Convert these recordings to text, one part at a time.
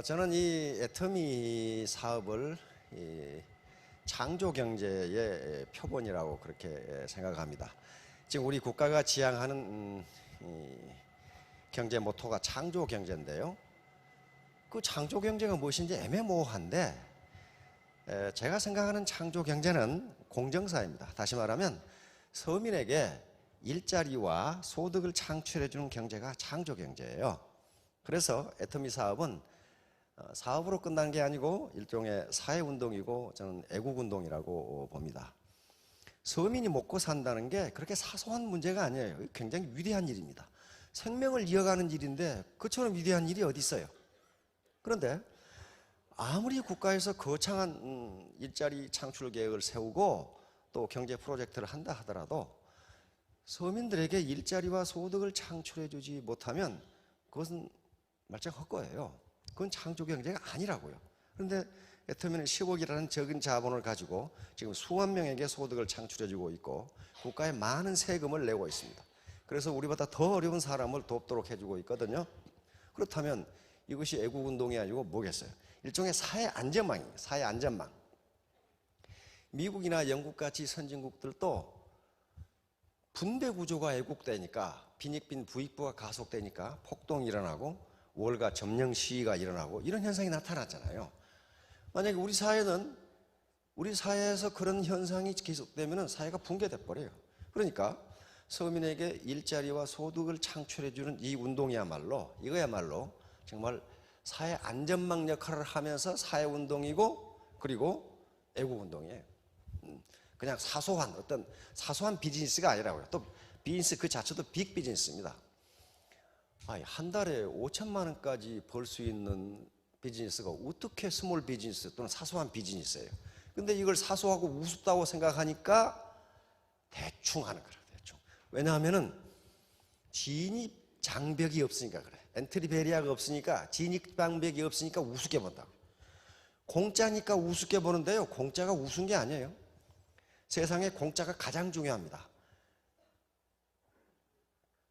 저는 이 애터미 사업을 창조 경제의 표본이라고 그렇게 생각합니다. 지금 우리 국가가 지향하는 경제 모토가 창조 경제인데요. 그 창조 경제가 무엇인지 애매모호한데, 제가 생각하는 창조 경제는 공정사입니다. 다시 말하면 서민에게 일자리와 소득을 창출해 주는 경제가 창조 경제예요. 그래서 애터미 사업은 사업으로 끝나는 게 아니고 일종의 사회운동이고 저는 애국운동이라고 봅니다. 서민이 먹고 산다는 게 그렇게 사소한 문제가 아니에요. 굉장히 위대한 일입니다. 생명을 이어가는 일인데 그처럼 위대한 일이 어디 있어요? 그런데 아무리 국가에서 거창한 일자리 창출 계획을 세우고 또 경제 프로젝트를 한다 하더라도 서민들에게 일자리와 소득을 창출해 주지 못하면 그것은 말짱 헛거예요. 그건 창조 경제가 아니라고요. 그런데 애터미는 10억이라는 적은 자본을 가지고 지금 수만 명에게 소득을 창출해 주고 있고 국가에 많은 세금을 내고 있습니다. 그래서 우리보다 더 어려운 사람을 돕도록 해주고 있거든요. 그렇다면 이것이 애국운동이 아니고 뭐겠어요? 일종의 사회 안전망이에요. 사회 안전망. 미국이나 영국같이 선진국들도 분배 구조가 애국되니까 빈익빈 부익부가 가속되니까 폭동이 일어나고 월가 점령 시위가 일어나고 이런 현상이 나타났잖아요. 만약에 우리 사회에서 그런 현상이 계속되면 사회가 붕괴돼 버려요. 그러니까 서민에게 일자리와 소득을 창출해 주는 이 운동이야말로 이거야말로 정말 사회 안전망 역할을 하면서 사회운동이고 그리고 애국운동이에요. 그냥 어떤 사소한 비즈니스가 아니라고요. 또 비즈니스 그 자체도 빅 비즈니스입니다. 한 달에 5천만 원까지 벌 수 있는 비즈니스가 어떻게 스몰 비즈니스 또는 사소한 비즈니스예요. 근데 이걸 사소하고 우습다고 생각하니까 대충 하는 거라. 대충. 왜냐하면은 진입 장벽이 없으니까 그래. 엔트리 베리어가 없으니까, 진입 장벽이 없으니까 우습게 본다고. 공짜니까 우습게 보는데요. 공짜가 우스운 게 아니에요. 세상에 공짜가 가장 중요합니다.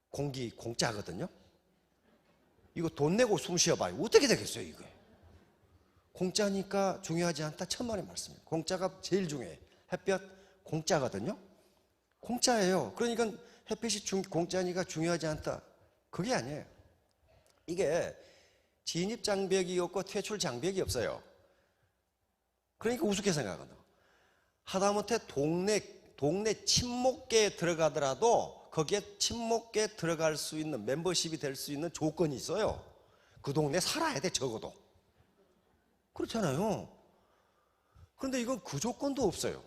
공기 공짜거든요. 이거 돈 내고 숨 쉬어봐요. 어떻게 되겠어요, 이거? 공짜니까 중요하지 않다. 천만의 말씀이에요. 공짜가 제일 중요해요. 햇볕 공짜거든요. 공짜예요. 그러니까 햇빛이 공짜니까 중요하지 않다. 그게 아니에요. 이게 진입 장벽이 없고 퇴출 장벽이 없어요. 그러니까 우습게 생각한다. 하다못해 동네 친목계에 들어가더라도 거기에 친목계에 들어갈 수 있는 멤버십이 될 수 있는 조건이 있어요. 그 동네 살아야 돼, 적어도. 그렇잖아요. 그런데 이건 그 조건도 없어요.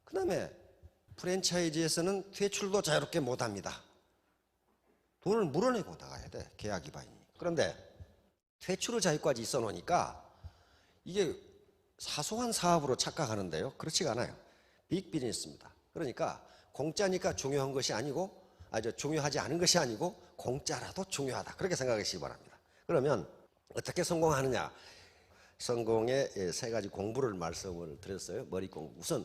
그 다음에 프랜차이즈에서는 퇴출도 자유롭게 못합니다. 돈을 물어내고 나가야 돼, 계약 위반이니. 그런데 퇴출의 자유까지 있어 놓으니까 이게 사소한 사업으로 착각하는데요. 그렇지가 않아요. 빅 비즈니스입니다. 그러니까 공짜니까 중요한 것이 아니고 중요하지 않은 것이 아니고 공짜라도 중요하다. 그렇게 생각하시기 바랍니다. 그러면 어떻게 성공하느냐? 성공의 세 가지 공부를 말씀을 드렸어요. 머리 공부. 우선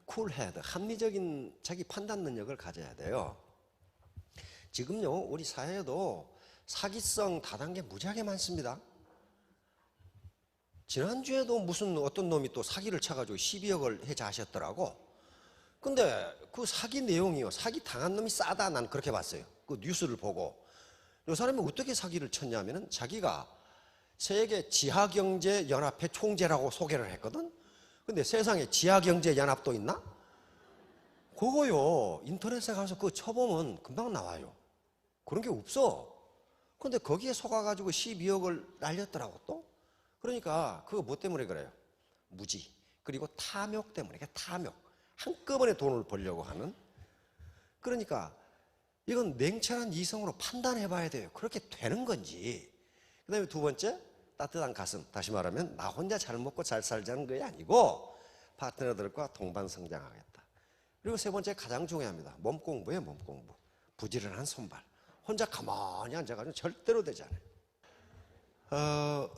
쿨헤드, 합리적인 자기 판단 능력을 가져야 돼요. 지금요 우리 사회에도 사기성 다단계 무지하게 많습니다. 지난주에도 무슨 어떤 놈이 또 사기를 쳐가지고 12억을 해자하셨더라고. 근데 그 사기 내용이요, 사기 당한 놈이 싸다. 난 그렇게 봤어요. 그 뉴스를 보고. 이 사람이 어떻게 사기를 쳤냐면은 자기가 세계 지하경제연합회 총재라고 소개를 했거든. 근데 세상에 지하경제연합도 있나? 그거요 인터넷에 가서 그거 쳐보면 금방 나와요. 그런 게 없어. 근데 거기에 속아가지고 12억을 날렸더라고 또. 그러니까 그거 뭐 때문에 그래요? 무지. 그리고 탐욕 때문에. 탐욕. 한꺼번에 돈을 벌려고 하는. 그러니까 이건 냉철한 이성으로 판단해 봐야 돼요. 그렇게 되는 건지. 그 다음에 두 번째, 따뜻한 가슴. 다시 말하면 나 혼자 잘 먹고 잘 살자는 게 아니고 파트너들과 동반 성장하겠다. 그리고 세 번째 가장 중요합니다. 몸 공부예요. 몸 공부. 부지런한 손발. 혼자 가만히 앉아가지고 절대로 되지 않아요.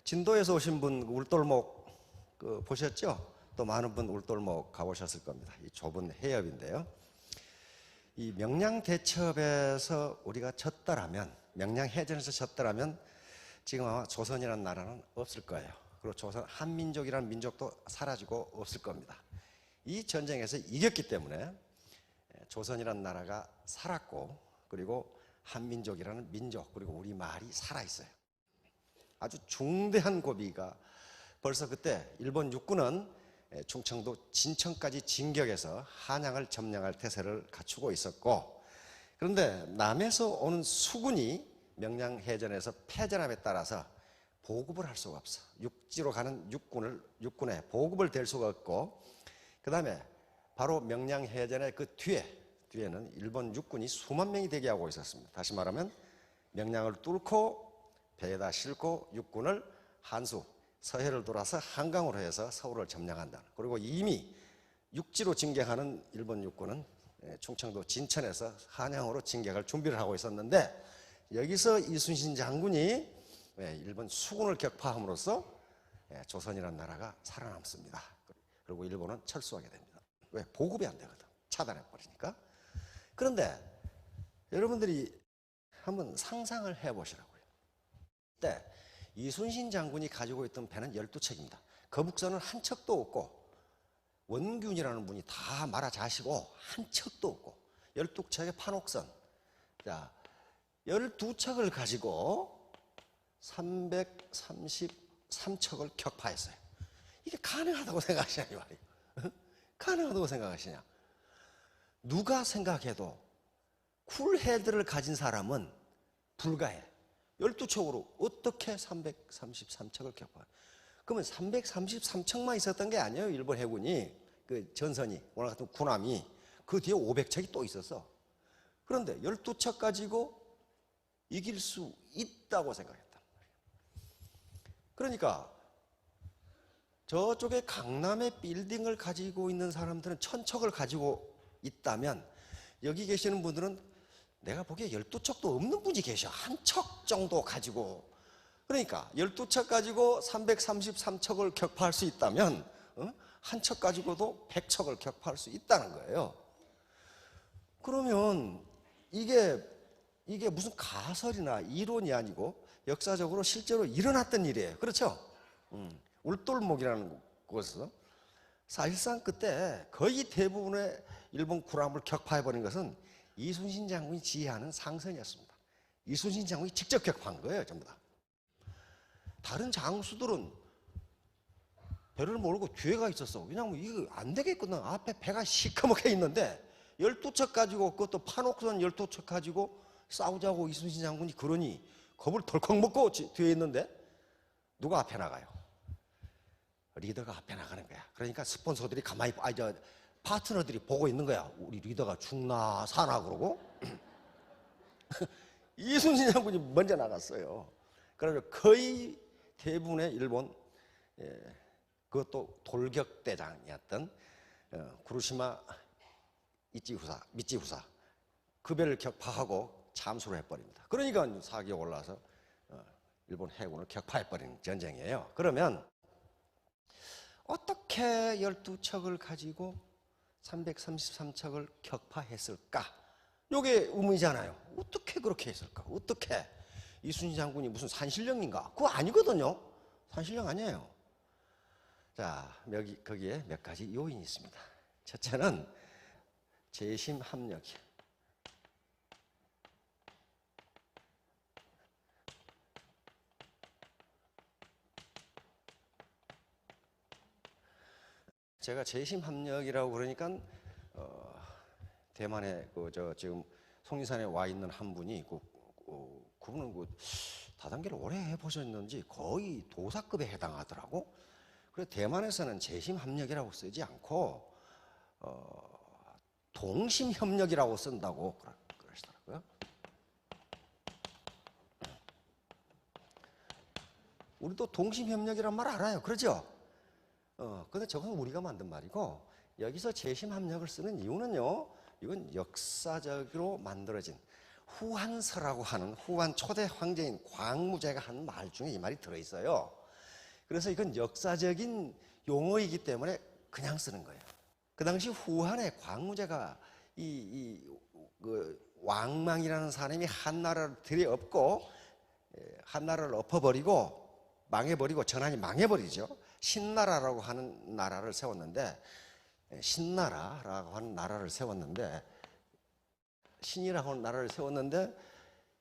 진도에서 오신 분 울돌목 보셨죠? 또 많은 분 울돌목 가보셨을 겁니다. 이 좁은 해협인데요. 이 명량대첩에서 우리가 졌더라면, 명량해전에서 졌더라면 지금 아마 조선이라는 나라는 없을 거예요. 그리고 조선 한민족이라는 민족도 사라지고 없을 겁니다. 이 전쟁에서 이겼기 때문에 조선이라는 나라가 살았고, 그리고 한민족이라는 민족, 그리고 우리 말이 살아있어요. 아주 중대한 고비가 벌써 그때 일본 육군은 충청도 진천까지 진격해서 한양을 점령할 태세를 갖추고 있었고, 그런데 남에서 오는 수군이 명량해전에서 패전함에 따라서 보급을 할 수가 없어. 육지로 가는 육군에 보급을 댈 수가 없고, 그 다음에 바로 명량해전의 그 뒤에는 일본 육군이 수만 명이 대기하고 있었습니다. 다시 말하면 명량을 뚫고 배에다 싣고 육군을 한수 서해를 돌아서 한강으로 해서 서울을 점령한다. 그리고 이미 육지로 진격하는 일본 육군은 충청도 진천에서 한양으로 진격할 준비를 하고 있었는데, 여기서 이순신 장군이 일본 수군을 격파함으로써 조선이라는 나라가 살아남습니다. 그리고 일본은 철수하게 됩니다. 왜? 보급이 안 되거든. 차단해 버리니까. 그런데 여러분들이 한번 상상을 해보시라고요. 그때 이순신 장군이 가지고 있던 배는 12척입니다. 거북선은 한 척도 없고, 원균이라는 분이 다 말아 자시고 한 척도 없고, 12척의 판옥선. 자, 12척을 가지고 333척을 격파했어요. 이게 가능하다고 생각하시냐 이 말이에요. 가능하다고 생각하시냐. 누가 생각해도 쿨헤드를 가진 사람은 불가해. 12척으로 어떻게 333척을 격파해? 그러면 333척만 있었던 게 아니에요. 일본 해군이, 그 전선이, 오늘 같은 군함이 그 뒤에 500척이 또 있었어. 그런데 12척 가지고 이길 수 있다고 생각했단 말이에요. 그러니까 저쪽에 강남의 빌딩을 가지고 있는 사람들은 1000척을 가지고 있다면, 여기 계시는 분들은 내가 보기에 12척도 없는 분이 계셔. 한 척 정도 가지고. 그러니까 12척 가지고 333척을 격파할 수 있다면 한 척 가지고도 100척을 격파할 수 있다는 거예요. 그러면 이게 무슨 가설이나 이론이 아니고 역사적으로 실제로 일어났던 일이에요. 그렇죠? 울돌목이라는 곳에서 사실상 그때 거의 대부분의 일본 군함을 격파해버린 것은 이순신 장군이 지휘하는 상선이었습니다. 이순신 장군이 직접 격파한 거예요, 전부 다. 다른 장수들은 배를 모르고 뒤에가 있었어. 왜냐하면 이거 안 되겠거든. 앞에 배가 시커멓게 있는데 12척 가지고, 그것도 판옥선 12척 가지고 싸우자고 이순신 장군이 그러니 겁을 덜컥 먹고 뒤에 있는데 누가 앞에 나가요? 리더가 앞에 나가는 거야. 그러니까 스폰서들이 가만히, 파트너들이 보고 있는 거야. 우리 리더가 죽나 사나 그러고. 이순신 장군이 먼저 나갔어요. 그래서 거의 대부분의 일본, 그것도 돌격대장이었던 구루시마 미찌후사, 그 배를 격파하고 참수를 해버립니다. 그러니까 사기에 올라서 일본 해군을 격파해버리는 전쟁이에요. 그러면 어떻게 12척을 가지고 333척을 격파했을까? 이게 의문이잖아요. 어떻게 그렇게 했을까? 어떻게? 이순신 장군이 무슨 산신령인가? 그거 아니거든요. 산신령 아니에요. 자, 거기에 몇 가지 요인이 있습니다. 첫째는 재심 합력이에요. 제가 재심 합력이라고 그러니까 대만에 지금 속리산에 와 있는 한 분이 그분은 다단계를 오래 해보셨는지 거의 도사급에 해당하더라고. 그래서 대만에서는 재심 합력이라고 쓰지 않고 동심 협력이라고 쓴다고 그러시더라고요. 우리도 동심 협력이란 말 알아요, 그러죠? 근데 저건 우리가 만든 말이고, 여기서 재심 합력을 쓰는 이유는요, 이건 역사적으로 만들어진 후한서라고 하는 후한 초대 황제인 광무제가 한 말 중에 이 말이 들어있어요. 그래서 이건 역사적인 용어이기 때문에 그냥 쓰는 거예요. 그 당시 후한에 광무제가 그 왕망이라는 사람이 한나라를 들여엎고 한 나라를 엎어버리고 망해버리고 전환이 망해버리죠. 신나라라고 하는 나라를 세웠는데, 신나라라고 하는 나라를 세웠는데, 신이라고 하는 나라를 세웠는데,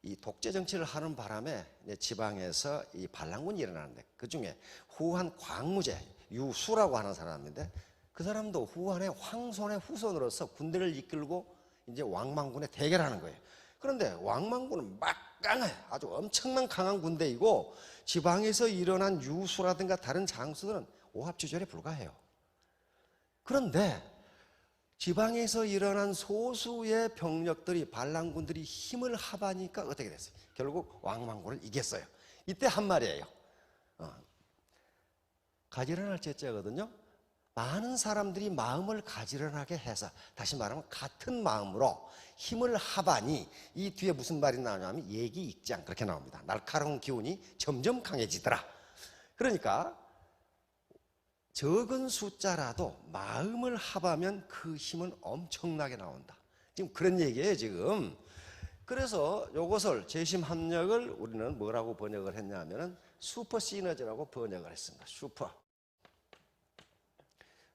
이 독재 정치를 하는 바람에 지방에서 이 반란군이 일어나는데, 그 중에 후한 광무제 유수라고 하는 사람인데, 그 사람도 후한의 황손의 후손으로서 군대를 이끌고 이제 왕망군에 대결하는 거예요. 그런데 왕망군은 막강해, 아주 엄청난 강한 군대이고, 지방에서 일어난 유수라든가 다른 장수들은 오합지졸에 불과해요. 그런데 지방에서 일어난 소수의 병력들이, 반란군들이 힘을 합하니까 어떻게 됐어요? 결국 왕망군을 이겼어요. 이때 한 말이에요. 가지런할 제자거든요. 많은 사람들이 마음을 가지런하게 해서, 다시 말하면 같은 마음으로 힘을 합하니, 이 뒤에 무슨 말이 나오냐면 예기익장, 그렇게 나옵니다. 날카로운 기운이 점점 강해지더라. 그러니까 적은 숫자라도 마음을 합하면 그 힘은 엄청나게 나온다. 지금 그런 얘기예요, 지금. 그래서 이것을 재심합력을 우리는 뭐라고 번역을 했냐면은 슈퍼 시너지라고 번역을 했습니다.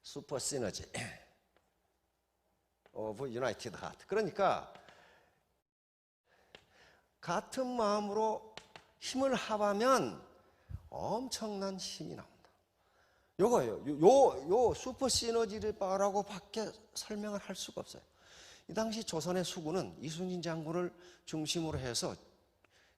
슈퍼 시너지 오브 유나이티드 하트. 그러니까 같은 마음으로 힘을 합하면 엄청난 힘이 나옵니다. 요거예요. 요 슈퍼 시너지라고 밖에 설명을 할 수가 없어요. 이 당시 조선의 수군은 이순신 장군을 중심으로 해서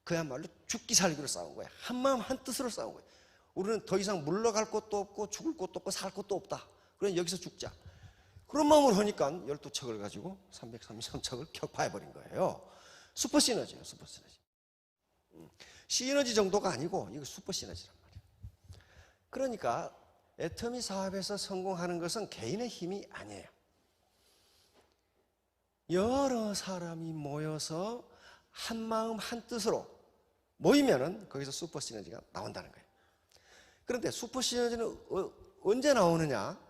그야말로 죽기 살기로 싸운 거예요. 한 마음 한 뜻으로 싸운 거예요. 우리는 더 이상 물러갈 곳도 없고 죽을 곳도 없고 살 곳도 없다. 그럼 여기서 죽자. 그런 마음으로 하니까 12척을 가지고 333척을 격파해버린 거예요. 슈퍼 시너지예요. 슈퍼 시너지. 시너지 정도가 아니고 이거 슈퍼 시너지란 말이에요. 그러니까 애터미 사업에서 성공하는 것은 개인의 힘이 아니에요. 여러 사람이 모여서 한 마음 한 뜻으로 모이면은 거기서 슈퍼 시너지가 나온다는 거예요. 그런데 슈퍼 시너지는 언제 나오느냐?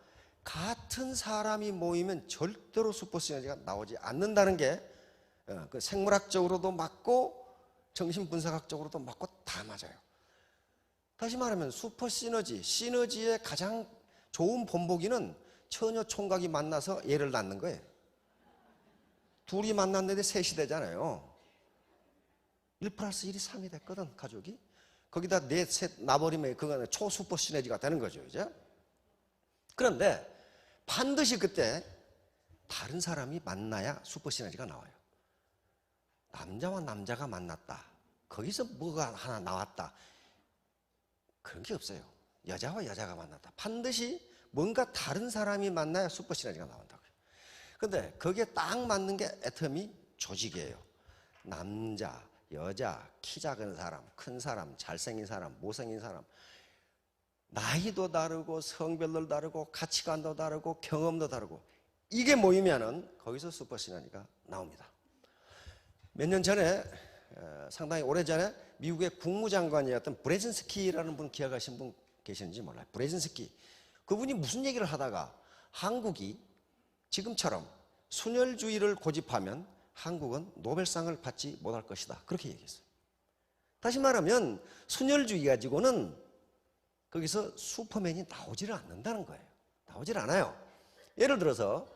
같은 사람이 모이면 절대로 슈퍼 시너지가 나오지 않는다는 게 그 생물학적으로도 맞고 정신분석학적으로도 맞고 다 맞아요. 다시 말하면 슈퍼 시너지의 가장 좋은 본보기는 처녀 총각이 만나서 애를 낳는 거예요. 둘이 만났는데 셋이 되잖아요. 1+1이 3이 됐거든, 가족이. 거기다 넷, 셋 나버리면 그거는 초슈퍼 시너지가 되는 거죠, 이제. 그런데 반드시 그때 다른 사람이 만나야 슈퍼 시너지가 나와요. 남자와 남자가 만났다. 거기서 뭐가 하나 나왔다. 그런 게 없어요. 여자와 여자가 만났다. 반드시 뭔가 다른 사람이 만나야 슈퍼 시너지가 나온다고요. 그런데 거기에 딱 맞는 게 애터미 조직이에요. 남자, 여자, 키 작은 사람, 큰 사람, 잘생긴 사람, 못생긴 사람, 나이도 다르고 성별도 다르고 가치관도 다르고 경험도 다르고, 이게 모이면은 거기서 슈퍼 시너지가 나옵니다. 몇 년 전에, 상당히 오래전에 미국의 국무장관이었던 브레진스키라는 분 기억하시는 분 계시는지 몰라요. 브레진스키. 그분이 무슨 얘기를 하다가 한국이 지금처럼 순혈주의를 고집하면 한국은 노벨상을 받지 못할 것이다. 그렇게 얘기했어요. 다시 말하면 순혈주의 가지고는 거기서 슈퍼맨이 나오지를 않는다는 거예요. 나오질 않아요. 예를 들어서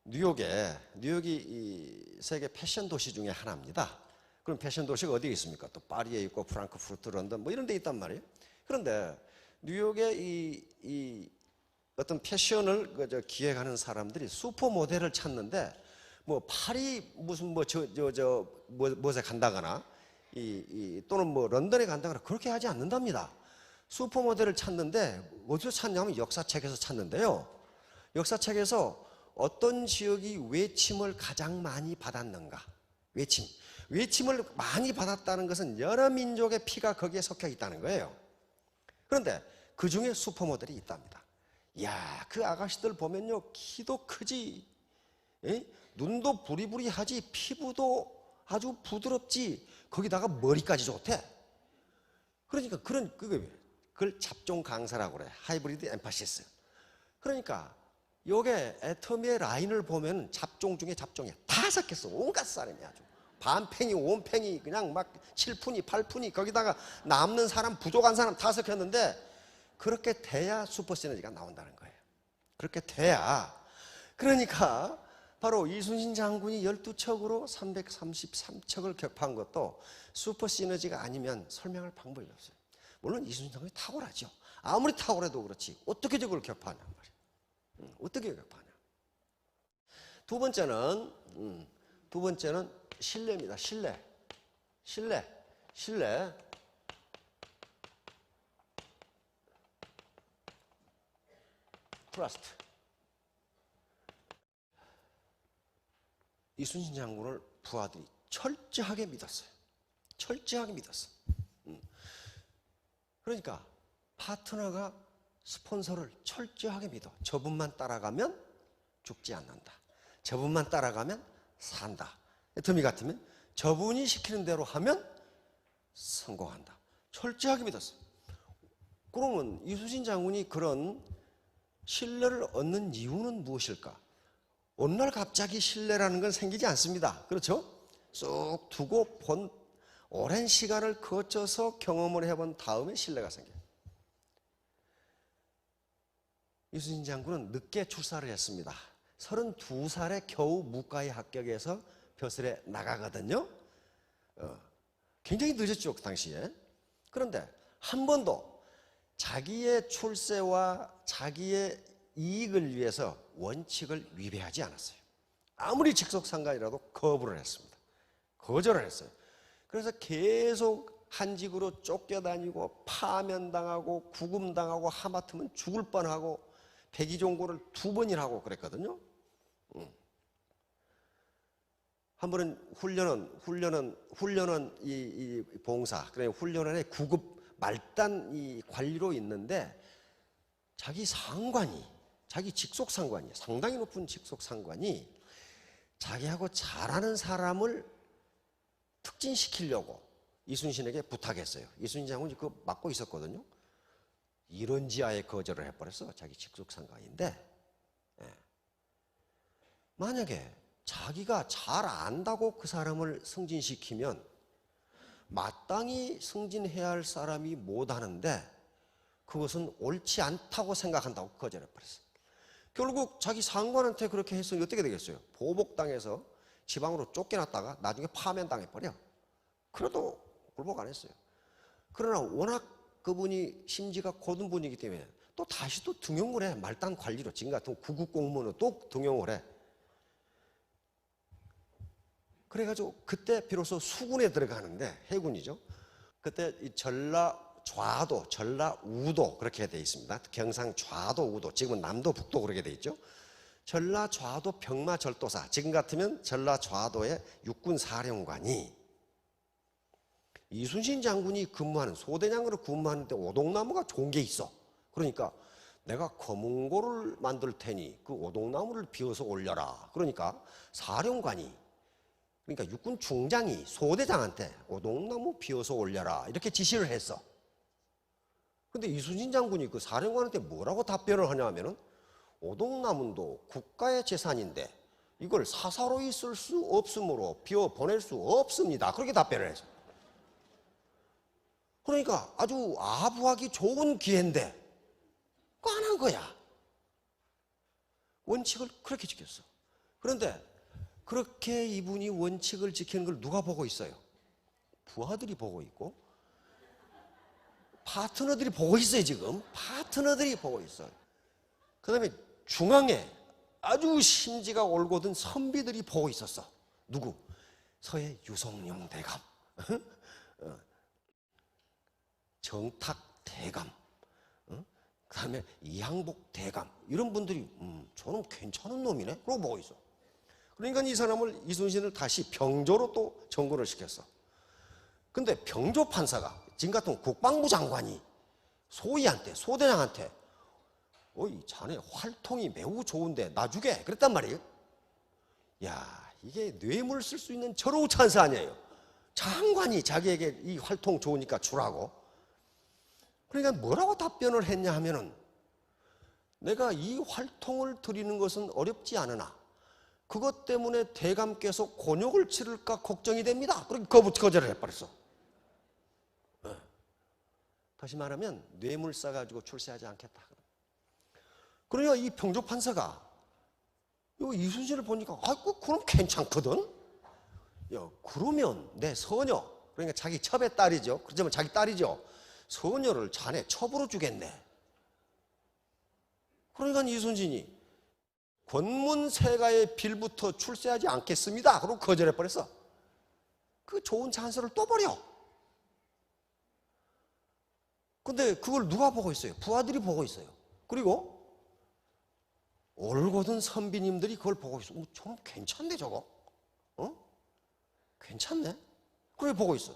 뉴욕이 이 세계 패션 도시 중에 하나입니다. 그럼 패션 도시가 어디에 있습니까? 또 파리에 있고 프랑크푸르트, 런던 뭐 이런 데 있단 말이에요. 그런데 뉴욕의 이 어떤 패션을 기획하는 사람들이 슈퍼 모델을 찾는데, 뭐 파리 무슨 무엇에 간다거나 또는 뭐 런던에 간다거나 그렇게 하지 않는답니다. 슈퍼 모델을 찾는데 어디서 찾냐면 역사책에서 찾는데요. 역사책에서 어떤 지역이 외침을 가장 많이 받았는가? 외침을 많이 받았다는 것은 여러 민족의 피가 거기에 섞여 있다는 거예요. 그런데 그 중에 슈퍼모델이 있답니다. 이야, 그 아가씨들 보면요, 키도 크지, 눈도 부리부리하지, 피부도 아주 부드럽지, 거기다가 머리까지 좋대. 그러니까 그걸 잡종 강사라고 그래. 하이브리드 엠파시스. 그러니까 요게 애터미의 라인을 보면 잡종 중에 잡종이야. 다 섞였어. 온갖 사람이 아주 반팽이, 온팽이, 그냥 막 7푼이, 8푼이, 거기다가 남는 사람, 부족한 사람 다 섞였는데, 그렇게 돼야 슈퍼 시너지가 나온다는 거예요. 그렇게 돼야. 그러니까 바로 이순신 장군이 12척으로 333척을 격파한 것도 슈퍼 시너지가 아니면 설명할 방법이 없어요. 물론 이순신 장군이 탁월하죠. 아무리 탁월해도 그렇지 어떻게 저걸 격파하냐 말이에요. 어떻게 격파하냐. 두 번째는 신뢰입니다. 신뢰. 트러스트. 이순신 장군을 부하들이 철저하게 믿었어요. 그러니까 파트너가 스폰서를 철저하게 믿어. 저분만 따라가면 죽지 않는다. 저분만 따라가면 산다. 더미 같으면 저분이 시키는 대로 하면 성공한다. 철저하게 믿었어. 그러면 이순신 장군이 그런 신뢰를 얻는 이유는 무엇일까? 어느 날 갑자기 신뢰라는 건 생기지 않습니다. 그렇죠? 쑥 두고 본 오랜 시간을 거쳐서 경험을 해본 다음에 신뢰가 생겨요. 이순신 장군은 늦게 출사를 했습니다. 32살에 겨우 무과에 합격해서 벼슬에 나가거든요. 굉장히 늦었죠, 그 당시에. 그런데 한 번도 자기의 출세와 자기의 이익을 위해서 원칙을 위배하지 않았어요. 아무리 직속상관이라도 거부를 했습니다. 거절을 했어요. 그래서 계속 한직으로 쫓겨다니고 파면당하고 구금당하고 하마터면 죽을 뻔하고 백의종고를 2번이나 하고 그랬거든요. 한 번은 훈련은 이 봉사, 그러니까 훈련원의 구급 말단 이 관리로 있는데 자기 상관이, 자기 직속 상관이, 상당히 높은 직속 상관이 자기하고 잘하는 사람을 특진시키려고 이순신에게 부탁했어요. 이순신 장군이 그거 맡고 있었거든요. 이런 지하에 거절을 해버렸어. 자기 직속 상관인데. 만약에 자기가 잘 안다고 그 사람을 승진시키면 마땅히 승진해야 할 사람이 못하는데 그것은 옳지 않다고 생각한다고 거절해버렸어요. 결국 자기 상관한테 그렇게 했으니 어떻게 되겠어요? 보복당해서 지방으로 쫓겨났다가 나중에 파면당해버려. 그래도 굴복 안 했어요. 그러나 워낙 그분이 심지가 고든 분이기 때문에 또 다시 또 등용을 해. 말단 관리로. 지금 같은 구급 공무원은 또 등용을 해. 그래가지고 그때 비로소 수군에 들어가는데, 해군이죠. 그때 이 전라좌도, 전라우도 그렇게 돼 있습니다. 경상좌도, 우도. 지금은 남도, 북도 그렇게 돼 있죠. 전라좌도 병마절도사, 지금 같으면 전라좌도의 육군사령관이 이순신 장군이 근무하는, 소대장으로 근무하는데 오동나무가 좋은 게 있어. 그러니까 내가 검은고를 만들 테니 그 오동나무를 비워서 올려라. 그러니까 사령관이, 그러니까 육군 중장이 소대장한테 오동나무 비워서 올려라 이렇게 지시를 했어. 근데 이순신 장군이 그 사령관한테 뭐라고 답변을 하냐 하면은 오동나무도 국가의 재산인데 이걸 사사로이 쓸 수 없으므로 비워 보낼 수 없습니다. 그렇게 답변을 했어. 그러니까 아주 아부하기 좋은 기회인데 꽈난 거야. 원칙을 그렇게 지켰어. 그런데 그렇게 이분이 원칙을 지키는 걸 누가 보고 있어요? 부하들이 보고 있고 파트너들이 보고 있어요. 지금 파트너들이 보고 있어요. 그 다음에 중앙에 아주 심지가 올곧은 선비들이 보고 있었어. 누구? 서해 유성룡 대감, 정탁 대감, 그 다음에 이항복 대감, 이런 분들이 저는 괜찮은 놈이네 그러고 보고 있어. 그러니까 이 사람을, 이순신을 다시 병조로 또 전권을 시켰어. 근데 병조 판사가, 지금 같은 국방부 장관이 소위한테, 소대장한테 어이 자네 활통이 매우 좋은데 놔주게 그랬단 말이에요. 야, 이게 뇌물 쓸 수 있는 절호 찬스 아니에요. 장관이 자기에게 이 활통 좋으니까 주라고. 그러니까 뭐라고 답변을 했냐 하면은, 내가 이 활통을 드리는 것은 어렵지 않으나 그것 때문에 대감께서 곤욕을 치를까 걱정이 됩니다. 그러니까 거절을 해버렸어. 다시 말하면 뇌물 싸가지고 출세하지 않겠다. 그러니까 이 평조판서가 이순신을 보니까 그럼 괜찮거든. 야, 그러면 내 서녀, 그러니까 자기 첩의 딸이죠. 그렇지만 자기 딸이죠. 서녀를 자네 첩으로 주겠네. 그러니까 이순신이 권문세가의 빌부터 출세하지 않겠습니다. 그러고 거절해버렸어. 그 좋은 찬스를 또 버려. 근데 그걸 누가 보고 있어요? 부하들이 보고 있어요. 그리고 올곧은 선비님들이 그걸 보고 있어. 좀 괜찮네 저거. 괜찮네. 그래 보고 있어.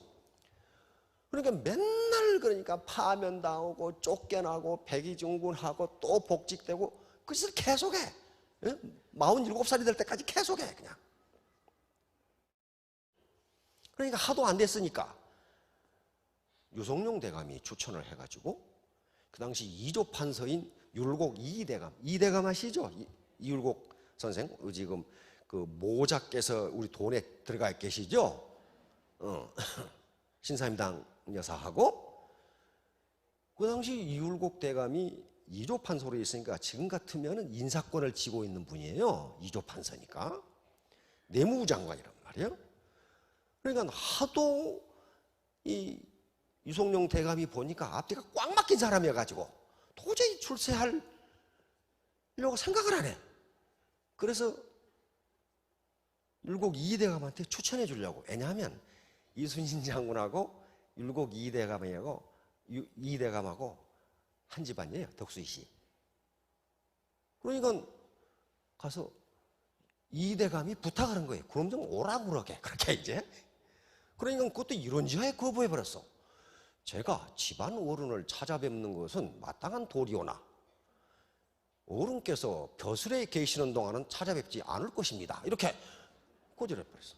그러니까 맨날 그러니까 파면당하고 쫓겨나고 백의중군하고 또 복직되고 그 짓을 계속해. 47살이 될 때까지 계속해 그냥. 그러니까 하도 안 됐으니까 유성룡 대감이 추천을 해가지고 그 당시 이조판서인 율곡 이대감, 이대감 아시죠? 이율곡 선생, 지금 그 모자께서 우리 돈에 들어가 계시죠? 신사임당 여사하고 그 당시 이율곡 대감이 이조판서로 있으니까 지금 같으면 인사권을 쥐고 있는 분이에요. 이조판서니까 내무부 장관이란 말이에요. 그러니까 하도 이 유성룡 대감이 보니까 앞뒤가 꽉 막힌 사람이어가지고 도저히 출세하려고 생각을 안 해. 그래서 율곡 이대감한테 추천해 주려고. 왜냐하면 이순신 장군하고 율곡 이대감하고 한 집안이에요. 덕수이씨. 그러니까 가서 이대감이 부탁을 한 거예요. 그럼 좀 오라고 그러게. 그렇게 이제. 그러니까 그것도 이론지하에 거부해버렸어. 제가 집안 어른을 찾아뵙는 것은 마땅한 도리오나 어른께서 벼슬에 계시는 동안은 찾아뵙지 않을 것입니다. 이렇게 거절해버렸어.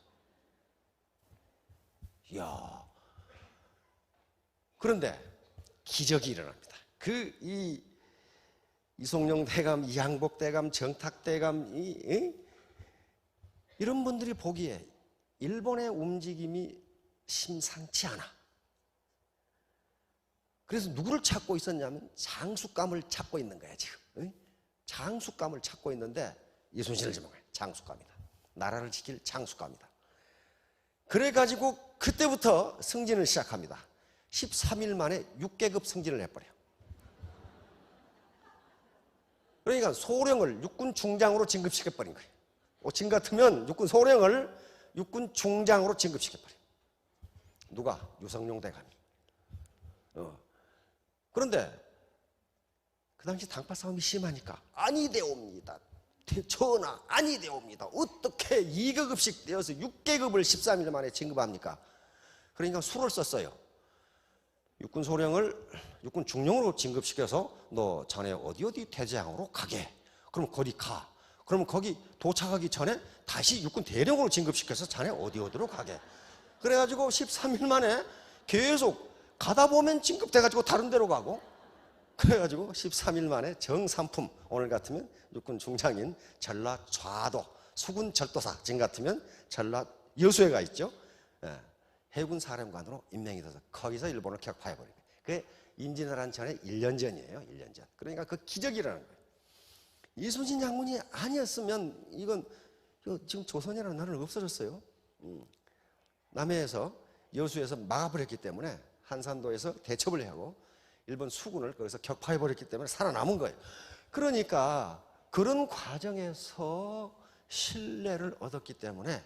이야. 그런데 기적이 일어납니다. 이송룡 대감, 이항복 대감, 정탁 대감, 이런 분들이 보기에 일본의 움직임이 심상치 않아. 그래서 누구를 찾고 있었냐면 장수감을 찾고 있는 거야 지금. 장수감을 찾고 있는데 이순신을 지목해. 장수감이다. 나라를 지킬 장수감이다. 그래가지고 그때부터 승진을 시작합니다. 13일 만에 6계급 승진을 해버려. 그러니까 소령을 육군 중장으로 진급시켜버린 거예요. 지금 같으면 육군 소령을 육군 중장으로 진급시켜버려. 누가? 유성룡 대감이. 그런데 그 당시 당파 싸움이 심하니까 아니되옵니다. 전하 아니되옵니다. 어떻게 2계급씩 떼어서 6계급을 13일 만에 진급합니까? 그러니까 수를 썼어요. 육군 소령을 육군 중령으로 진급시켜서 너 자네 어디 대장으로 가게. 그럼 거기 가. 그러면 거기 도착하기 전에 다시 육군 대령으로 진급시켜서 자네 어디로 가게. 그래가지고 13일 만에 계속 가다 보면 진급돼가지고 다른 데로 가고, 그래가지고 13일 만에 정삼품, 오늘 같으면 육군 중장인 전라 좌도 수군 절도사, 지금 같으면 전라 여수에가 있죠. 해군 사령관으로 임명이 돼서 거기서 일본을 격파해버린 거예요. 그게 임진왜란 전에 1년 전이에요. 1년 전. 그러니까 그 기적이라는 거예요. 이순신 장군이 아니었으면 이건 지금 조선이라는 나라는 없어졌어요. 남해에서 여수에서 막아버렸기 때문에 한산도에서 대첩을 하고 일본 수군을 거기서 격파해버렸기 때문에 살아남은 거예요. 그러니까 그런 과정에서 신뢰를 얻었기 때문에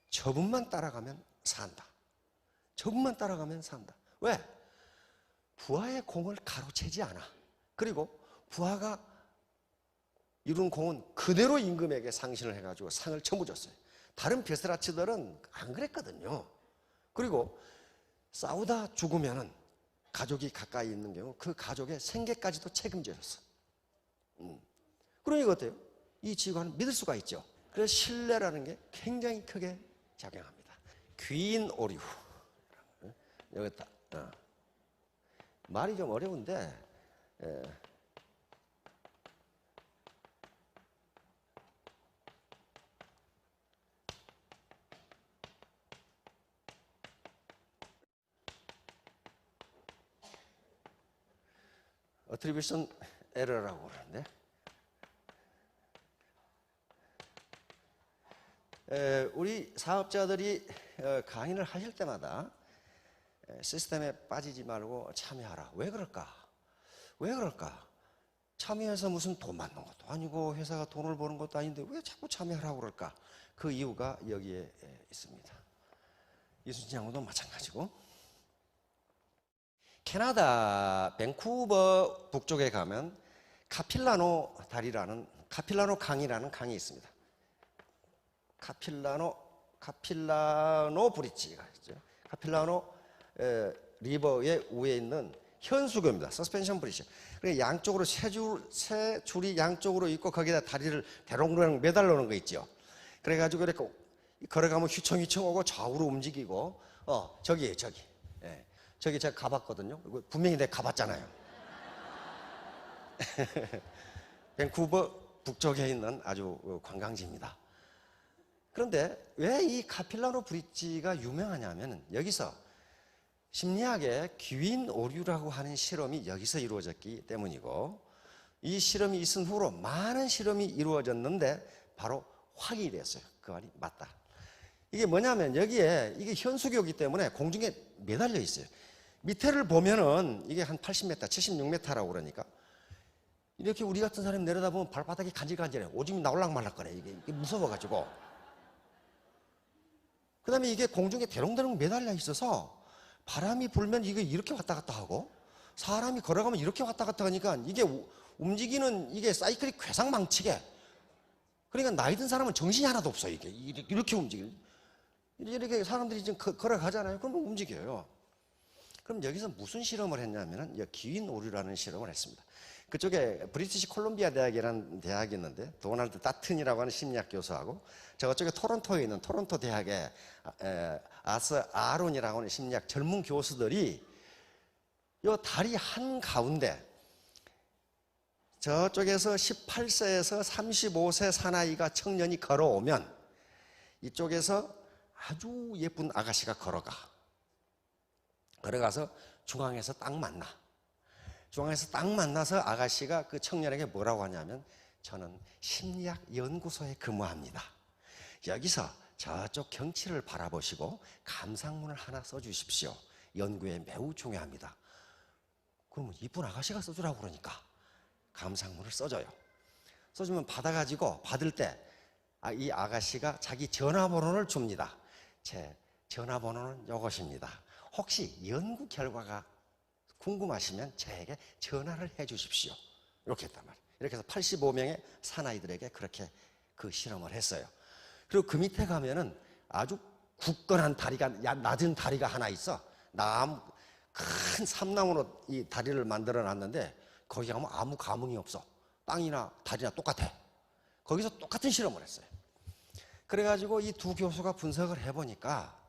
저분만 따라가면 산다. 저분만 따라가면 산다. 왜? 부하의 공을 가로채지 않아. 그리고 부하가 이룬 공은 그대로 임금에게 상신을 해가지고 상을 전부 줬어요. 다른 벼슬아치들은 안 그랬거든요. 그리고 싸우다 죽으면은 가족이 가까이 있는 경우 그 가족의 생계까지도 책임져줬어. 그러니까 어때요? 이 지휘관을 믿을 수가 있죠. 그래서 신뢰라는 게 굉장히 크게 작용합니다. 귀인 오류. 여기 있다. 말이 좀 어려운데 attribution error라고 그러는데, 우리 사업자들이 강의를 하실 때마다 시스템에 빠지지 말고 참여하라. 왜 그럴까? 왜 그럴까? 참여해서 무슨 돈 받는 것도 아니고 회사가 돈을 버는 것도 아닌데 왜 자꾸 참여하라고 그럴까? 그 이유가 여기에 있습니다. 이순신 장군도 마찬가지고, 캐나다 밴쿠버 북쪽에 가면 카필라노 다리라는, 카필라노 강이라는 강이 있습니다. 카필라노 브릿지가 있죠. 카필라노 리버의 위에 있는 현수교입니다. 서스펜션 브릿지. 그러니까 양쪽으로 세 줄이 양쪽으로 있고 거기다 다리를 대롱대롱 매달려 놓은 거 있죠. 그래가지고 이렇게 걸어가면 휘청휘청 오고 좌우로 움직이고, 저기 제가 가봤거든요. 분명히 내가 가봤잖아요. 밴쿠버 북쪽에 있는 아주 관광지입니다. 그런데 왜 이 카필라노 브릿지가 유명하냐면, 여기서 심리학의 귀인 오류라고 하는 실험이 여기서 이루어졌기 때문이고, 이 실험이 있은 후로 많은 실험이 이루어졌는데 바로 확인이 됐어요. 그 말이 맞다. 이게 뭐냐면, 여기에 이게 현수교이기 때문에 공중에 매달려 있어요. 밑에를 보면은 이게 한 80m, 76m라고 그러니까, 이렇게 우리 같은 사람이 내려다보면 발바닥이 간질간질해. 오줌이 나올락말락거려. 이게 무서워가지고. 그 다음에 이게 공중에 대롱대롱 매달려 있어서 바람이 불면 이게 이렇게 왔다 갔다 하고, 사람이 걸어가면 이렇게 왔다 갔다 하니까 이게 움직이는 이게 사이클이 괴상망측해. 그러니까 나이 든 사람은 정신이 하나도 없어. 이게 이렇게 움직여. 이렇게 사람들이 지금 걸어가잖아요. 그러면 움직여요. 그럼 여기서 무슨 실험을 했냐면은 귀인 오류라는 실험을 했습니다. 그쪽에 브리티시 콜롬비아 대학이라는 대학이 있는데, 도널드 따튼이라고 하는 심리학 교수하고, 저쪽에 토론토에 있는 토론토 대학의 아서 아론이라고 하는 심리학 젊은 교수들이 요 다리 한 가운데, 저쪽에서 18세에서 35세 사나이가 청년이 걸어오면 이쪽에서 아주 예쁜 아가씨가 걸어가서 중앙에서 딱 만나. 중앙에서 딱 만나서 아가씨가 그 청년에게 뭐라고 하냐면, 저는 심리학 연구소에 근무합니다. 여기서 저쪽 경치를 바라보시고 감상문을 하나 써주십시오. 연구에 매우 중요합니다. 그러면 이쁜 아가씨가 써주라고 그러니까 감상문을 써줘요. 써주면 받아가지고, 받을 때 이 아가씨가 자기 전화번호를 줍니다. 제 전화번호는 이것입니다. 혹시 연구 결과가 궁금하시면 저에게 전화를 해 주십시오. 이렇게 했단 말이에요. 이렇게 해서 85명의 사나이들에게 그렇게 그 실험을 했어요. 그리고 그 밑에 가면은 아주 굳건한 다리가, 낮은 다리가 하나 있어. 큰 삼나무로 이 다리를 만들어 놨는데, 거기 가면 아무 감흥이 없어. 땅이나 다리나 똑같아. 거기서 똑같은 실험을 했어요. 그래가지고 이 두 교수가 분석을 해보니까,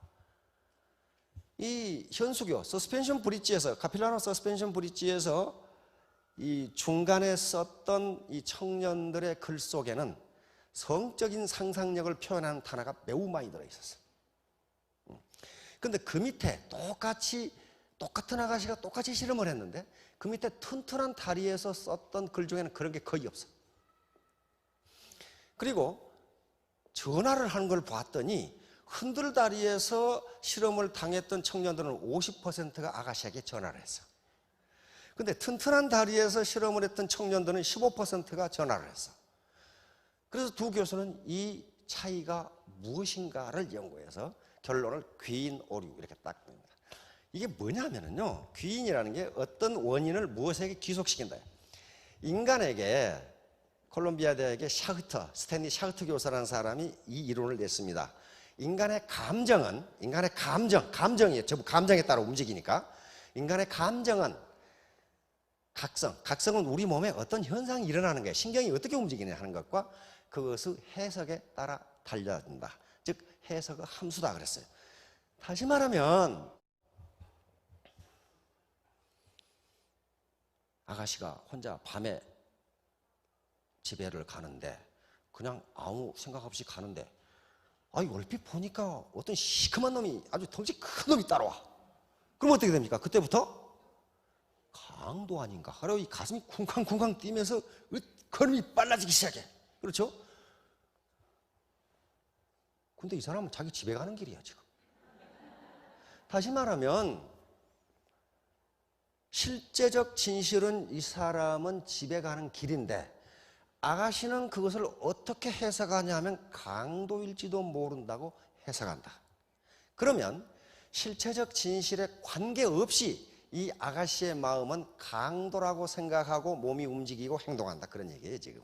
이 현수교, 서스펜션 브릿지에서, 카필라노 서스펜션 브릿지에서 이 중간에 썼던 이 청년들의 글 속에는 성적인 상상력을 표현하는 단어가 매우 많이 들어있었어요. 근데 그 밑에 똑같은 아가씨가 똑같이 실험을 했는데, 그 밑에 튼튼한 다리에서 썼던 글 중에는 그런 게 거의 없어. 그리고 전화를 하는 걸 봤더니, 흔들다리에서 실험을 당했던 청년들은 50%가 아가씨에게 전화를 했어. 근데 튼튼한 다리에서 실험을 했던 청년들은 15%가 전화를 했어. 그래서 두 교수는 이 차이가 무엇인가를 연구해서 결론을 귀인 오류 이렇게 딱 냅니다. 이게 뭐냐면요, 귀인이라는 게 어떤 원인을 무엇에게 기속시킨다. 인간에게 콜롬비아 대학의 스탠리 샤흐트 교수라는 사람이 이 이론을 냈습니다. 인간의 감정이에요. 전부 감정에 따라 움직이니까. 인간의 감정은 각성은 우리 몸에 어떤 현상이 일어나는 거예요. 신경이 어떻게 움직이냐 하는 것과 그것의 해석에 따라 달려진다. 즉 해석의 함수다 그랬어요. 다시 말하면, 아가씨가 혼자 밤에 집에를 가는데, 그냥 아무 생각 없이 가는데, 얼핏 보니까 어떤 시커먼 놈이, 아주 덩치 큰 놈이 따라와. 그럼 어떻게 됩니까? 그때부터 강도 아닌가 하러 이 가슴이 쿵쾅쿵쾅 뛰면서 걸음이 빨라지기 시작해. 그렇죠? 근데 이 사람은 자기 집에 가는 길이야 지금. 다시 말하면 실제적 진실은 이 사람은 집에 가는 길인데 아가씨는 그것을 어떻게 해석하냐 하면 강도일지도 모른다고 해석한다. 그러면 실체적 진실에 관계없이 이 아가씨의 마음은 강도라고 생각하고 몸이 움직이고 행동한다. 그런 얘기예요 지금.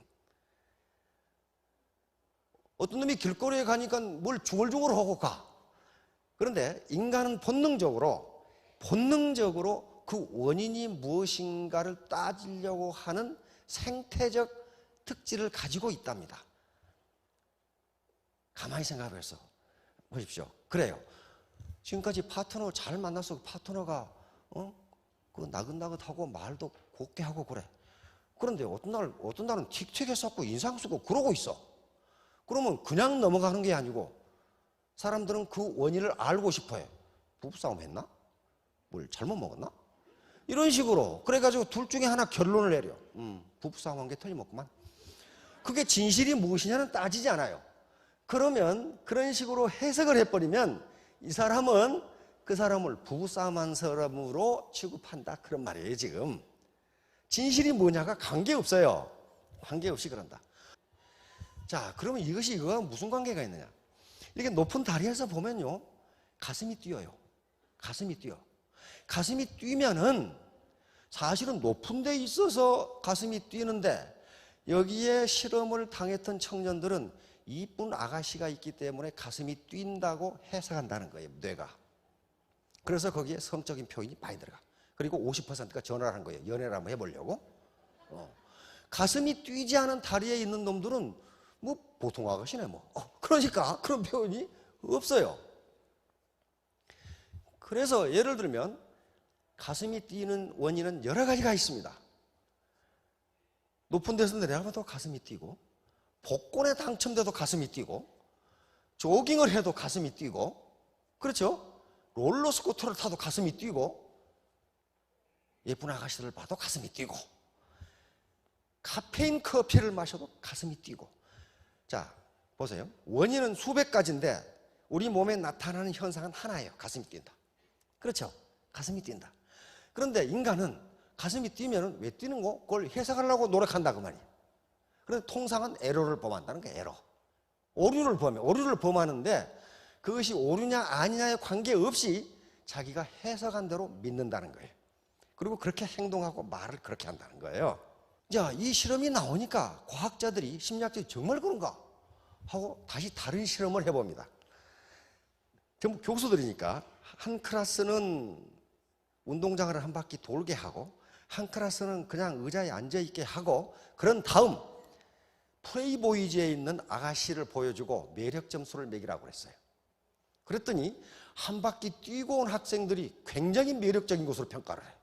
어떤 놈이 길거리에 가니까 뭘 중얼중얼 하고 가. 그런데 인간은 본능적으로 그 원인이 무엇인가를 따지려고 하는 생태적 특질을 가지고 있답니다. 가만히 생각해서 보십시오. 그래요. 지금까지 파트너 잘 만나서 파트너가 그 나긋나긋하고 말도 곱게 하고 그래. 그런데 어떤 날은 틱틱해 썼고 인상 쓰고 그러고 있어. 그러면 그냥 넘어가는 게 아니고 사람들은 그 원인을 알고 싶어요. 부부싸움 했나? 뭘 잘못 먹었나? 이런 식으로 그래가지고 둘 중에 하나 결론을 내려. 부부싸움 한 게 틀림없구만. 그게 진실이 무엇이냐는 따지지 않아요. 그러면 그런 식으로 해석을 해버리면 이 사람은 그 사람을 부부싸움한 사람으로 취급한다. 그런 말이에요 지금. 진실이 뭐냐가 관계없어요. 관계없이 그런다. 자, 그러면 이거와 무슨 관계가 있느냐? 이렇게 높은 다리에서 보면요 가슴이 뛰어요. 가슴이 뛰어. 가슴이 뛰면은 사실은 높은 데 있어서 가슴이 뛰는데 여기에 실험을 당했던 청년들은 이쁜 아가씨가 있기 때문에 가슴이 뛴다고 해석한다는 거예요 뇌가. 그래서 거기에 성적인 표현이 많이 들어가. 그리고 50%가 전화를 한 거예요. 연애를 한번 해보려고. 가슴이 뛰지 않은 다리에 있는 놈들은 뭐 보통 아가씨네 뭐. 그러니까 그런 표현이 없어요. 그래서 예를 들면 가슴이 뛰는 원인은 여러 가지가 있습니다. 높은 데서 내려가도 가슴이 뛰고, 복권에 당첨돼도 가슴이 뛰고, 조깅을 해도 가슴이 뛰고, 그렇죠? 롤러스쿠터를 타도 가슴이 뛰고, 예쁜 아가씨들을 봐도 가슴이 뛰고, 카페인 커피를 마셔도 가슴이 뛰고. 자, 보세요. 원인은 수백 가지인데 우리 몸에 나타나는 현상은 하나예요. 가슴이 뛴다. 그렇죠? 가슴이 뛴다. 그런데 인간은 가슴이 뛰면 왜 뛰는 거? 그걸 해석하려고 노력한다 그 말이에요. 그런데 통상은 에러를 범한다는 거예요. 에러. 오류를 범하는데 그것이 오류냐 아니냐에 관계없이 자기가 해석한 대로 믿는다는 거예요. 그리고 그렇게 행동하고 말을 그렇게 한다는 거예요. 자, 이 실험이 나오니까 과학자들이 심리학자들이 정말 그런가 하고 다시 다른 실험을 해봅니다. 전부 교수들이니까 한 클래스는 운동장을 한 바퀴 돌게 하고 한 클래스는 그냥 의자에 앉아있게 하고 그런 다음 플레이보이즈에 있는 아가씨를 보여주고 매력 점수를 매기라고 그랬어요. 그랬더니 한 바퀴 뛰고 온 학생들이 굉장히 매력적인 것으로 평가를 해요.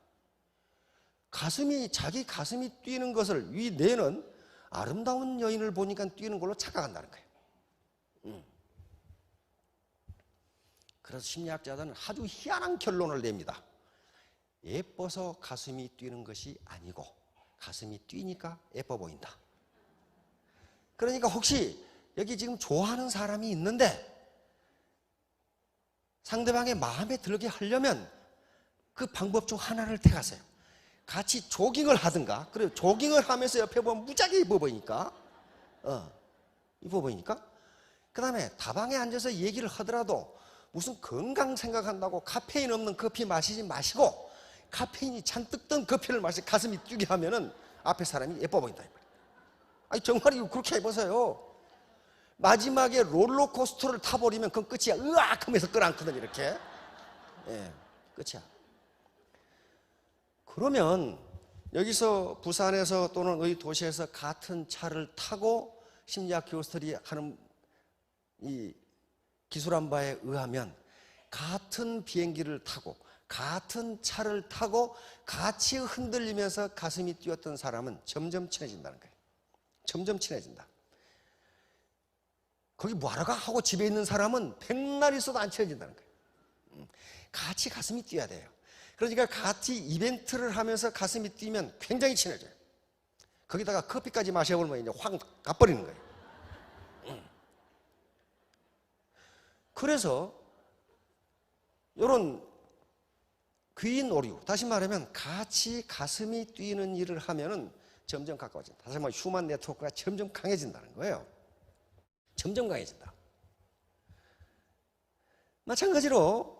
자기 가슴이 뛰는 것을 위 뇌는 아름다운 여인을 보니까 뛰는 걸로 착각한다는 거예요. 그래서 심리학자들은 아주 희한한 결론을 냅니다. 예뻐서 가슴이 뛰는 것이 아니고 가슴이 뛰니까 예뻐 보인다. 그러니까 혹시 여기 지금 좋아하는 사람이 있는데 상대방의 마음에 들게 하려면 그 방법 중 하나를 택하세요. 같이 조깅을 하든가. 그리고 조깅을 하면서 옆에 보면 무지하게 이뻐 보이니까 이뻐 보이니까 그 다음에 다방에 앉아서 얘기를 하더라도 무슨 건강 생각한다고 카페인 없는 커피 마시지 마시고 카페인이 잔뜩 든 커피를 마시 가슴이 뛰게 하면은 앞에 사람이 예뻐 보인다. 아니 정말 이거 그렇게 해보세요. 마지막에 롤러코스터를 타버리면 그건 끝이야. 으악 하면서 끌어안거든 이렇게. 예, 끝이야. 그러면 여기서 부산에서 또는 어디 도시에서 같은 차를 타고 심리학 교수들이 하는 이 기술한 바에 의하면 같은 비행기를 타고 같은 차를 타고 같이 흔들리면서 가슴이 뛰었던 사람은 점점 친해진다는 거예요. 점점 친해진다. 거기 뭐하러 가? 하고 집에 있는 사람은 백날 있어도 안 친해진다는 거예요. 같이 가슴이 뛰어야 돼요. 그러니까 같이 이벤트를 하면서 가슴이 뛰면 굉장히 친해져요. 거기다가 커피까지 마셔보면 이제 확 가버리는 거예요. 그래서 이런 귀인 오류, 다시 말하면 같이 가슴이 뛰는 일을 하면은 점점 가까워진다. 다시 말하면 휴먼 네트워크가 점점 강해진다는 거예요. 점점 강해진다. 마찬가지로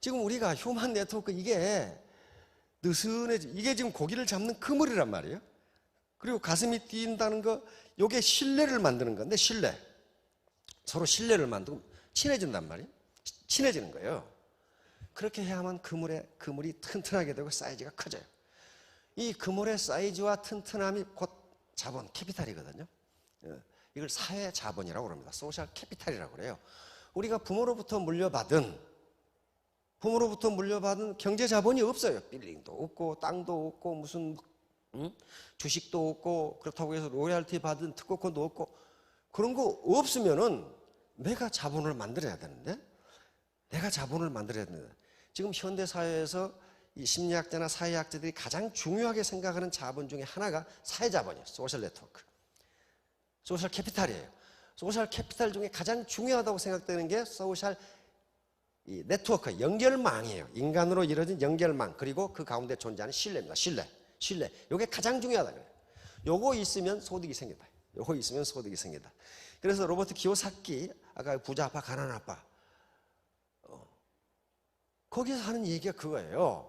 지금 우리가 휴먼 네트워크 이게 느슨해지, 이게 지금 고기를 잡는 그물이란 말이에요. 그리고 가슴이 뛴다는 거, 이게 신뢰를 만드는 건데, 신뢰. 서로 신뢰를 만들고 친해진단 말이에요. 친해지는 거예요. 그렇게 해야만 그물이 튼튼하게 되고 사이즈가 커져요. 이 그물의 사이즈와 튼튼함이 곧 자본, 캐피탈이거든요. 이걸 사회 자본이라고 합니다. 소셜 캐피탈이라고 그래요. 우리가 부모로부터 물려받은 경제 자본이 없어요. 빌딩도 없고 땅도 없고 무슨 주식도 없고, 그렇다고 해서 로열티 받은 특허권도 없고, 그런 거 없으면은 내가 자본을 만들어야 되는데, 지금 현대 사회에서 이 심리학자나 사회학자들이 가장 중요하게 생각하는 자본 중에 하나가 사회 자본이에요. 소셜 네트워크, 소셜 캐피탈이에요. 소셜 캐피탈 중에 가장 중요하다고 생각되는 게 소셜 이 네트워크, 연결망이에요. 인간으로 이루어진 연결망, 그리고 그 가운데 존재하는 신뢰입니다. 신뢰. 이게 가장 중요하다 그래요. 요거 있으면 소득이 생긴다. 그래서 로버트 키요사키, 아까 부자 아빠, 가난한 아빠, 거기서 하는 얘기가 그거예요.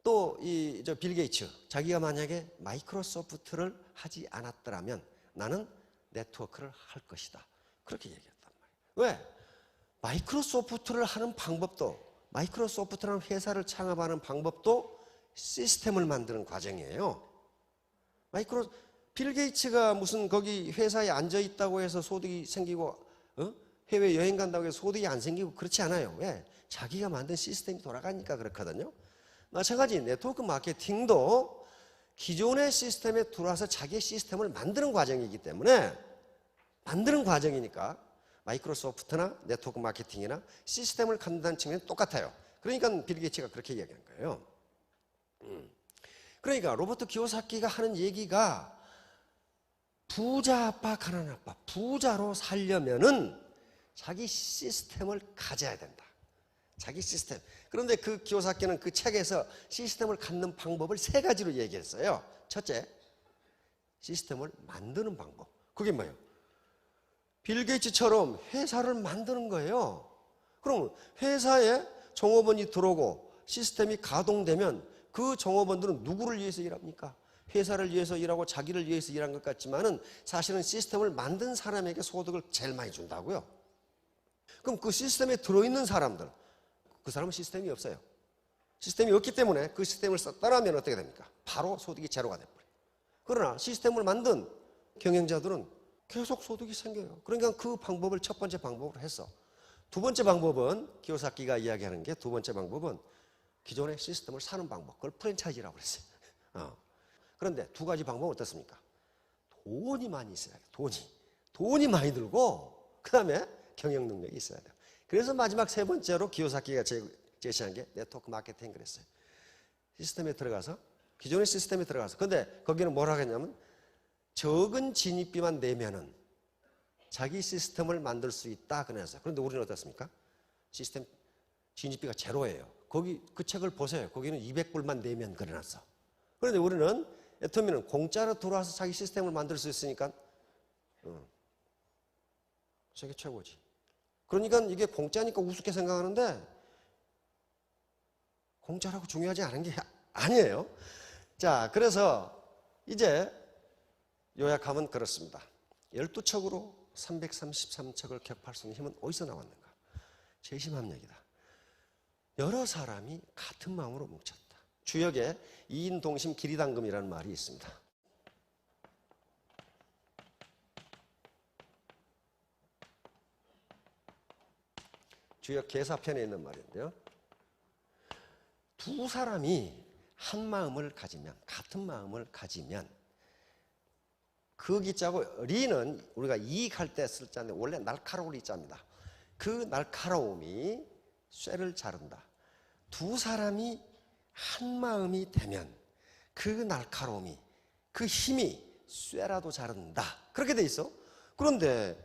또 빌 게이츠, 자기가 만약에 마이크로소프트를 하지 않았더라면 나는 네트워크를 할 것이다. 그렇게 얘기했단 말이에요. 왜? 마이크로소프트를 하는 방법도, 마이크로소프트라는 회사를 창업하는 방법도 시스템을 만드는 과정이에요. 빌 게이츠가 무슨 거기 회사에 앉아 있다고 해서 소득이 생기고, 해외 여행 간다고 해서 소득이 안 생기고 그렇지 않아요. 왜? 자기가 만든 시스템이 돌아가니까 그렇거든요. 마찬가지 네트워크 마케팅도 기존의 시스템에 들어와서 자기의 시스템을 만드는 과정이기 때문에, 만드는 과정이니까 마이크로소프트나 네트워크 마케팅이나 시스템을 갖는다는 측면이 똑같아요. 그러니까 빌 게이츠가 그렇게 이야기하는 거예요. 그러니까 로버트 키요사키가 하는 얘기가 부자 아빠, 가난한 아빠, 부자로 살려면은 자기 시스템을 가져야 된다. 자기 시스템. 그런데 그 키요사키는 그 책에서 시스템을 갖는 방법을 3가지로 얘기했어요. 첫째, 시스템을 만드는 방법. 그게 뭐예요? 빌 게이츠처럼 회사를 만드는 거예요. 그럼 회사에 종업원이 들어오고 시스템이 가동되면 그 종업원들은 누구를 위해서 일합니까? 회사를 위해서 일하고 자기를 위해서 일한 것 같지만은 사실은 시스템을 만든 사람에게 소득을 제일 많이 준다고요. 그럼 그 시스템에 들어있는 사람들, 그 사람은 시스템이 없어요. 시스템이 없기 때문에 그 시스템을 썼다라면 어떻게 됩니까? 바로 소득이 제로가 돼버려요. 그러나 시스템을 만든 경영자들은 계속 소득이 생겨요. 그러니까 그 방법을 첫 번째 방법으로 했어. 두 번째 방법은, 키요사키가 이야기하는 게 두 번째 방법은 기존의 시스템을 사는 방법. 그걸 프랜차이즈라고 그랬어요. 그런데 2가지 방법은 어떻습니까? 돈이 많이 있어야 돼요. 돈이 많이 들고, 그 다음에 경영 능력이 있어야 돼요. 그래서 마지막 3번째로 키요사키가 제시한 게 네트워크 마케팅 그랬어요. 시스템에 들어가서, 기존의 시스템에 들어가서. 근데 거기는 뭐라 하겠냐면, 적은 진입비만 내면은 자기 시스템을 만들 수 있다 그랬어요. 그런데 우리는 어떻습니까? 시스템 진입비가 제로예요. 거기 그 책을 보세요. 거기는 200불만 내면 그래놨어. 그런데 우리는 애터미는 공짜로 들어와서 자기 시스템을 만들 수 있으니까 세계 최고지. 그러니까 이게 공짜니까 우습게 생각하는데 공짜라고 중요하지 않은 게 아니에요. 자, 그래서 이제 요약하면 그렇습니다. 12척으로 333척을 격파할 수 있는 힘은 어디서 나왔는가? 재심합력이다. 여러 사람이 같은 마음으로 뭉쳤다. 주역에 이인동심 기리당금이라는 말이 있습니다. 주역 계사편에 있는 말인데요. 두 사람이 한 마음을 가지면, 같은 마음을 가지면, 그 기자고 리는 우리가 이익할 때 쓸 자인데 원래 날카로울 이자입니다. 그 날카로움이 쇠를 자른다. 두 사람이 한 마음이 되면 그 날카로움이, 그 힘이 쇠라도 자른다. 그렇게 돼 있어. 그런데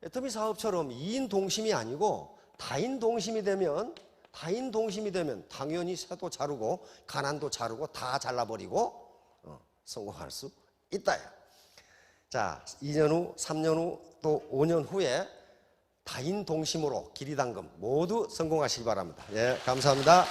애터미 사업처럼 2인 동심이 아니고 다인 동심이 되면 당연히 쇠도 자르고 가난도 자르고 다 잘라버리고 성공할 수 있다. 자, 2년 후, 3년 후, 또 5년 후에 다인 동심으로 길이당금 모두 성공하시기 바랍니다. 예, 감사합니다.